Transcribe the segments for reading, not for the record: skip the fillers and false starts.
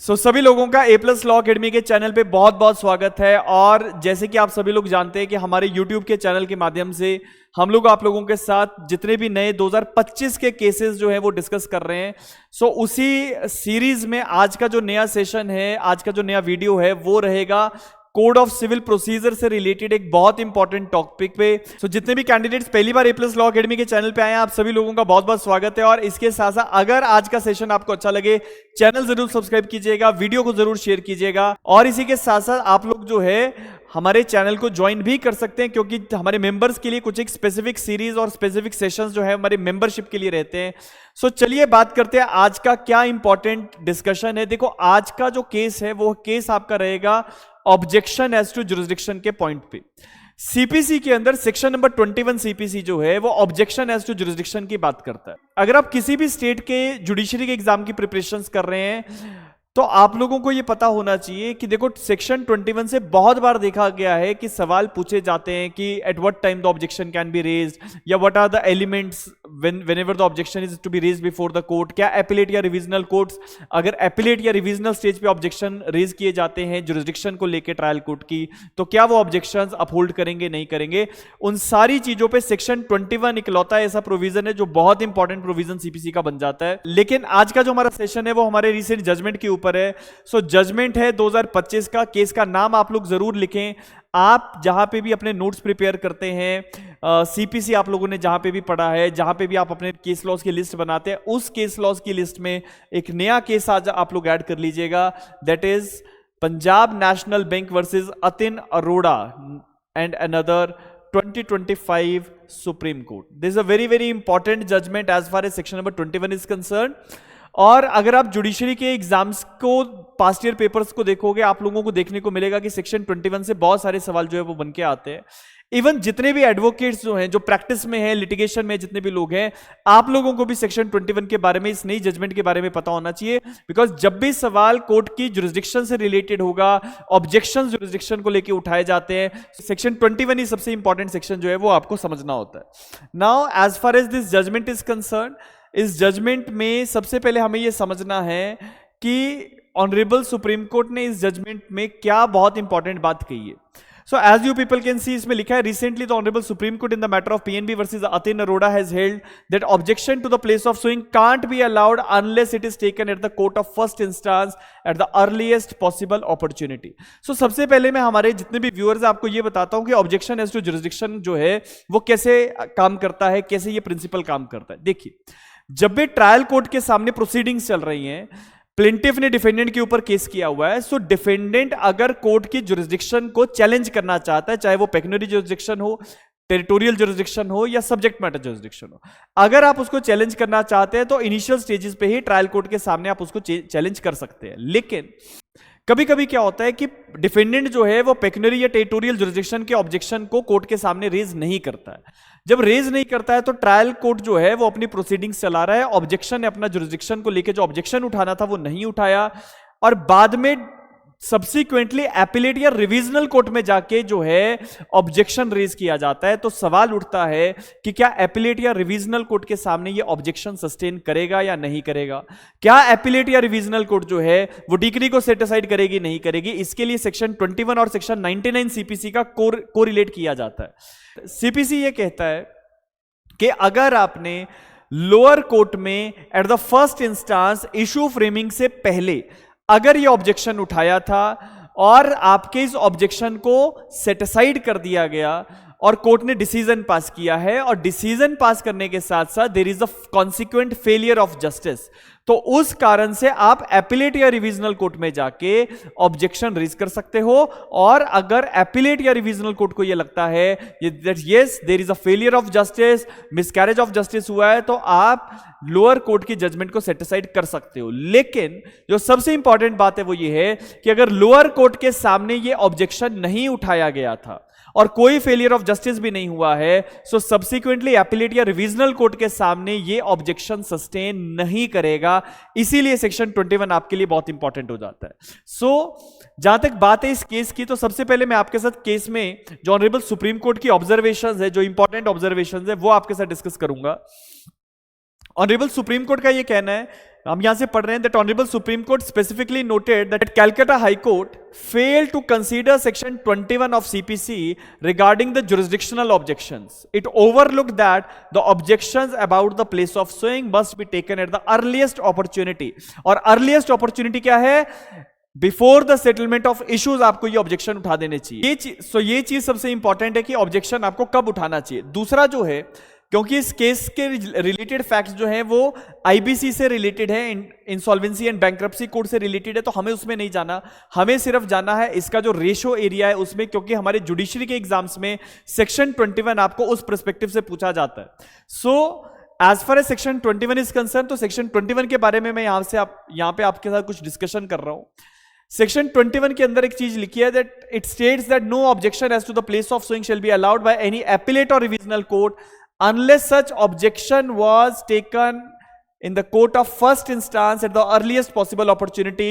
सभी लोगों का ए प्लस लॉ अकेडमी के चैनल पे बहुत बहुत स्वागत है। और जैसे कि आप सभी लोग जानते हैं कि हमारे यूट्यूब के चैनल के माध्यम से हम लोग आप लोगों के साथ जितने भी नए 2025 के केसेस जो है वो डिस्कस कर रहे हैं। उसी सीरीज में आज का जो नया सेशन है, आज का जो नया वीडियो है वो रहेगा कोड ऑफ सिविल प्रोसीजर से रिलेटेड एक बहुत इंपॉर्टेंट टॉपिक पे। जितने भी कैंडिडेट्स पहली बार ए प्लस लॉ अकेडमी के चैनल पे आए हैं, आप सभी लोगों का बहुत बहुत स्वागत है। और इसके साथ साथ अगर आज का सेशन आपको अच्छा लगे, चैनल जरूर सब्सक्राइब कीजिएगा, वीडियो को जरूर शेयर कीजिएगा। और इसी के साथ साथ आप लोग जो है हमारे चैनल को ज्वाइन भी कर सकते हैं, क्योंकि हमारे मेंबर्स के लिए कुछ एक स्पेसिफिक सीरीज और स्पेसिफिक सेशंस जो है हमारे मेंबरशिप के लिए रहते हैं। चलिए बात करते हैं आज का क्या इंपॉर्टेंट डिस्कशन है। देखो, आज का जो केस है वो केस आपका रहेगा ऑब्जेक्शन एज टू जुरिस्डिक्शन के पॉइंट पे। सीपीसी के अंदर सेक्शन नंबर 21 सीपीसी जो है वो ऑब्जेक्शन एज टू जुरिस्डिक्शन की बात करता है। अगर आप किसी भी स्टेट के जुडिशरी के एग्जाम की प्रिपरेशंस कर रहे हैं तो आप लोगों को यह पता होना चाहिए कि देखो, सेक्शन 21 से बहुत बार देखा गया है कि सवाल पूछे जाते हैं कि at what time the objection can be raised, या what are the elements whenever the objection is to be raised before the court. क्या एपिलेट या रिविजनल कोर्ट्स, अगर एपिलेट या रिविजनल स्टेज पे ऑब्जेक्शन रेज किए जाते हैं जुरिस्डिक्शन को लेकर ट्रायल कोर्ट की, तो क्या वो ऑब्जेक्शंस अपहोल्ड करेंगे नहीं करेंगे। उन सारी चीजों पे सेक्शन 21 इकलौता ऐसा प्रोविजन है जो बहुत इंपॉर्टेंट प्रोविजन सीपीसी का बन जाता है। लेकिन आज का जो हमारा सेशन है वो हमारे रिसेंट जजमेंट के ऊपर है। जजमेंट है 2025 का। केस का नाम आप लोग जरूर लिखें। आप जहां पे भी अपने नोट्स प्रिपेयर करते हैं, सीपीसी आप लोगों ने जहां पे भी पढ़ा है, जहां पे भी आप अपने केस लॉज की लिस्ट बनाते हैं, उस केस लॉज की लिस्ट में एक नया केस आज आप लोग ऐड कर लीजिएगा। That is Punjab national bank versus Atin Arora and another 2025 supreme court. This is a very very important judgement as far as section number 21 is concern. और अगर आप जुडिशरी के एग्जाम्स को, पास्ट ईयर पेपर्स को देखोगे, आप लोगों को देखने को मिलेगा कि सेक्शन 21 से बहुत सारे सवाल जो है वो बन के आते हैं। इवन जितने भी एडवोकेट्स जो हैं, जो प्रैक्टिस में हैं, लिटिगेशन में जितने भी लोग हैं, आप लोगों को भी सेक्शन 21 के बारे में, इस नई जजमेंट के बारे में पता होना चाहिए। बिकॉज जब भी सवाल कोर्ट की जुरिस्डिक्शन से रिलेटेड होगा, ऑब्जेक्शन जुरिस्डिक्शन को लेकर उठाए जाते हैं, सेक्शन 21 ही सबसे इंपॉर्टेंट सेक्शन जो है वो आपको समझना होता है। Now as far as this judgement is concern, इस जजमेंट में सबसे पहले हमें यह समझना है कि ऑनरेबल सुप्रीम कोर्ट ने इस जजमेंट में क्या बहुत इंपॉर्टेंट बात कही है। So as you people can see, इसमें लिखा है, recently the honourable supreme court in the matter of PNB versus Atin Arora has held that objection to the place of suing can't be allowed unless it is taken at the court of first instance at the earliest possible opportunity. सबसे पहले मैं हमारे जितने भी viewers आपको ये बताता हूं कि ऑब्जेक्शन एज टू जुरिस्डिक्शन जो है वो कैसे काम करता है, कैसे ये प्रिंसिपल काम करता है। देखिए, जब भी ट्रायल कोर्ट के सामने प्रोसीडिंग्स चल रही हैं, प्लेंटिफ ने डिफेंडेंट के ऊपर केस किया हुआ है। डिफेंडेंट अगर कोर्ट की जुरिस्डिक्शन को चैलेंज करना चाहता है, चाहे वो पेक्यूनियरी जुरिस्डिक्शन हो, टेरिटोरियल जुरिस्डिक्शन हो या सब्जेक्ट मैटर जुरिस्डिक्शन हो, अगर आप उसको चैलेंज करना चाहते हैं तो इनिशियल स्टेजेस पे ही ट्रायल कोर्ट के सामने आप उसको चैलेंज कर सकते हैं। लेकिन कभी कभी क्या होता है कि डिफेंडेंट जो है वो पेक्यूनियरी या टेरिटोरियल जुरिस्डिक्शन के ऑब्जेक्शन को कोर्ट के सामने रेज नहीं करता है। जब रेज नहीं करता है तो ट्रायल कोर्ट जो है वो अपनी प्रोसीडिंग्स चला रहा है, ऑब्जेक्शन ने अपना जुरिस्डिक्शन को लेकर जो ऑब्जेक्शन उठाना था वो नहीं उठाया, और बाद में सब्सिक्वेंटली एपिलेट या रिविजनल कोर्ट में जाके जो है ऑब्जेक्शन रेज किया जाता है। तो सवाल उठता है कि क्या एपिलेट या रिविजनल कोर्ट के सामने ये ऑब्जेक्शन सस्टेन करेगा या नहीं करेगा। क्या एपिलेट या रिविजनल कोर्ट जो है वो डिक्री को सेट असाइड करेगी नहीं करेगी। इसके लिए सेक्शन 21 और सेक्शन 99 सीपीसी का कोरिलेट किया जाता है। सीपीसी ये कहता है कि अगर आपने लोअर कोर्ट में at the first instance issue framing से पहले अगर ये ऑब्जेक्शन उठाया था और आपके इस ऑब्जेक्शन को सेट असाइड कर दिया गया और कोर्ट ने डिसीजन पास किया है, और डिसीजन पास करने के साथ साथ there is a consequent failure of justice, तो उस कारण से आप एपिलेट या रिविजनल कोर्ट में जाके ऑब्जेक्शन रेज कर सकते हो। और अगर एपिलेट या रिविजनल कोर्ट को यह लगता है that yes there is a failure of justice, miscarriage of justice हुआ है, तो आप लोअर कोर्ट की जजमेंट को सेटिस्फाइड कर सकते हो। लेकिन जो सबसे इंपॉर्टेंट बात है वो ये है कि अगर लोअर कोर्ट के सामने ये ऑब्जेक्शन नहीं उठाया गया था और कोई फेलियर ऑफ जस्टिस भी नहीं हुआ है, सब्सिक्वेंटली एपिलेट या रिविजनल कोर्ट के सामने ये ऑब्जेक्शन सस्टेन नहीं करेगा। इसीलिए सेक्शन 21 आपके लिए बहुत इंपॉर्टेंट हो जाता है। जहां तक बात है इस केस की, तो सबसे पहले मैं आपके साथ केस में जो ऑनरेबल सुप्रीम कोर्ट की ऑब्जर्वेशंस है, जो इंपॉर्टेंट ऑब्जर्वेशंस है, वो आपके साथ डिस्कस करूंगा। ऑनरेबल सुप्रीम कोर्ट का यह कहना है हम यहां से पढ़ रहे हैं, that honourable supreme court specifically noted that Calcutta high court failed to consider section 21 of CPC regarding the jurisdictional objections. It overlooked that the objections about the place of suing must be taken at the earliest opportunity. और earliest opportunity क्या है? Before the settlement of issues आपको ये objection उठा देने चाहिए। ये चीज सबसे इंपॉर्टेंट है कि ऑब्जेक्शन आपको कब उठाना चाहिए। दूसरा जो है, क्योंकि इस केस के रिलेटेड फैक्ट्स जो हैं वो आईबीसी से रिलेटेड है, इंसॉल्वेंसी एंड बैंक्रप्सी कोड से रिलेटेड है, तो हमें उसमें नहीं जाना, हमें सिर्फ जाना है इसका जो रेशो एरिया है उसमें, क्योंकि हमारे जुडिशरी के एग्जाम्स में सेक्शन 21 आपको उस पर्सपेक्टिव से पूछा जाता है। So as far as section 21 is concern, तो सेक्शन 21 के बारे में मैं यहां पे आपके साथ कुछ डिस्कशन कर रहा हूं। सेक्शन 21 के अंदर एक चीज लिखी है, that it states that no objection as to the place of suing shall be allowed by any appellate or revisional court unless such objection was taken in the court of first instance at the earliest possible opportunity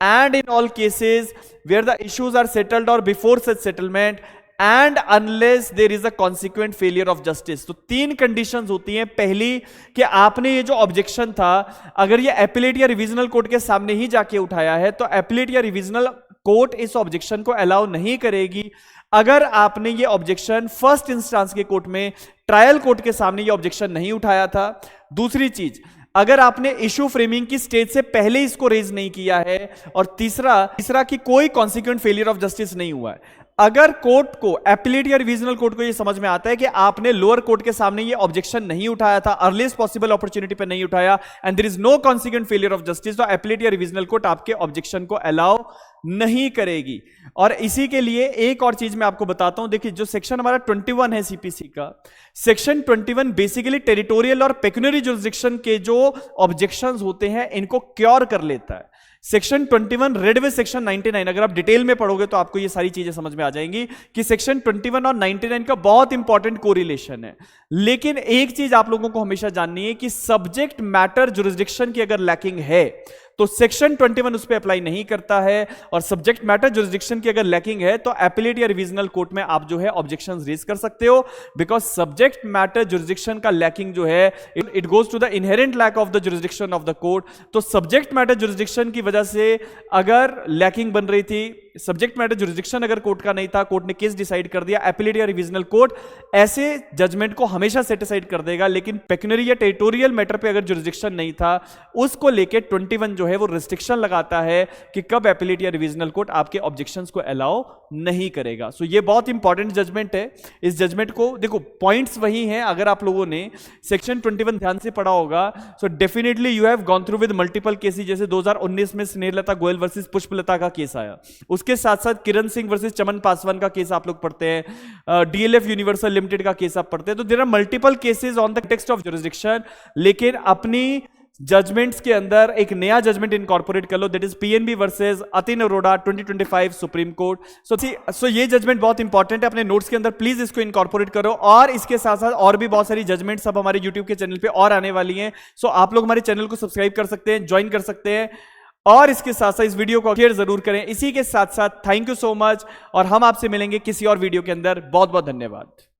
and in all cases where the issues are settled or before such settlement and unless there is a consequent failure of justice। तो 3 conditions होती हैं। पहली कि आपने ये जो objection था अगर ये एपिलेट या रिविजनल कोर्ट के सामने ही जाके उठाया है तो एपिलेट या रिविजनल कोर्ट इस ऑब्जेक्शन को अलाउ नहीं करेगी। अगर आपने ये ऑब्जेक्शन फर्स्ट इंस्टांस के कोर्ट में, ट्रायल कोर्ट के सामने ये ऑब्जेक्शन नहीं उठाया था। दूसरी चीज, अगर आपने इशू फ्रेमिंग की स्टेज से पहले इसको रेज नहीं किया है। और तीसरा कि कोई कॉन्सिक्वेंट फेलियर ऑफ जस्टिस नहीं हुआ है। अगर कोर्ट को, एपिलेट या रिविजनल कोर्ट को ये समझ में आता है कि आपने लोअर कोर्ट के सामने ये ऑब्जेक्शन नहीं उठाया था, अर्लीस्ट पॉसिबल अपॉर्चुनिटी पे नहीं उठाया, and there is no consequent failure of justice, तो एपिलेट या रिविजनल कोर्ट आपके ऑब्जेक्शन को अलाउ नहीं करेगी। और इसी के लिए एक और चीज मैं आपको बताता हूं। देखिए, जो सेक्शन हमारा 21 है सीपीसी का, सेक्शन 21 बेसिकली टेरिटोरियल और पेक्यूनियरी जुरिसडिक्शन के जो ऑब्जेक्शंस होते हैं इनको क्योर कर लेता है। सेक्शन 21 रेड विद सेक्शन 99, अगर आप डिटेल में पढ़ोगे तो आपको ये सारी चीजें समझ में आ जाएंगी कि सेक्शन 21 और 99 का बहुत इंपॉर्टेंट कोरिलेशन है। लेकिन एक चीज आप लोगों को हमेशा जाननी है कि सब्जेक्ट मैटर जुरिसडिक्शन की अगर लैकिंग है तो सेक्शन 21 उस पर अप्लाई नहीं करता है, और सब्जेक्ट मैटर जुरिसडिक्शन की अगर लैकिंग है तो एपिलेट या रिविजनल कोर्ट में आप जो है ऑब्जेक्शंस रेज कर सकते हो, बिकॉज सब्जेक्ट मैटर जुरिसडिक्शन का लैकिंग जो है it goes to the inherent lack of the jurisdiction of the court. तो सब्जेक्ट मैटर जुरिसडिक्शन की वजह से अगर लैकिंग बन रही थी, सब्जेक्ट मैटर जुरिसडिक्शन अगर कोर्ट का नहीं था, कोर्ट ने केस डिसाइड कर दिया, एपिलेट या रिविजनल कोर्ट ऐसे जजमेंट को हमेशा सेट असाइड कर देगा। लेकिन पेक्यूनियरी या टेरिटोरियल मैटर पे अगर जुरिसडिक्शन नहीं था, उसको लेके 21 जो है वो रिस्ट्रिक्शन लगाता है कि कब एपिलेट या रिविजनल कोर्ट आपके ऑब्जेक्शंस को अलाउ नहीं करेगा। सो ये बहुत इंपॉर्टेंट जजमेंट है। इस जजमेंट को देखो, पॉइंट्स वही हैं, अगर आप लोगों ने सेक्शन 21 ध्यान से पढ़ा होगा so definitely you have gone through with multiple cases. जैसे 2019 में स्नेहलता गोयल वर्सेस पुष्पलता का केस आया, उसके साथ साथ किरण सिंह वर्सेस चमन पासवान का केस आप लोग पढ़ते हैं, डीएलएफ यूनिवर्सल लिमिटेड का केस आप पढ़ते हैं। तो there are multiple cases on the text of jurisdiction, लेकिन अपनी जजमेंट्स के अंदर एक नया जजमेंट इनकॉर्पोरेट कर लो, that is PNB versus Atin Arora 2025 supreme court. So ये जजमेंट बहुत इंपॉर्टेंट है, अपने नोट्स के अंदर प्लीज इसको इनकॉर्पोरेट करो। और इसके साथ साथ और भी बहुत सारी जजमेंट सब हमारे यूट्यूब के चैनल पे और आने वाली हैं। सो आप लोग हमारे चैनल को सब्सक्राइब कर सकते हैं, ज्वाइन कर सकते हैं, और इसके साथ साथ इस वीडियो को शेयर जरूर करें। इसी के साथ साथ थैंक यू सो मच, और हम आपसे मिलेंगे किसी और वीडियो के अंदर। बहुत बहुत धन्यवाद।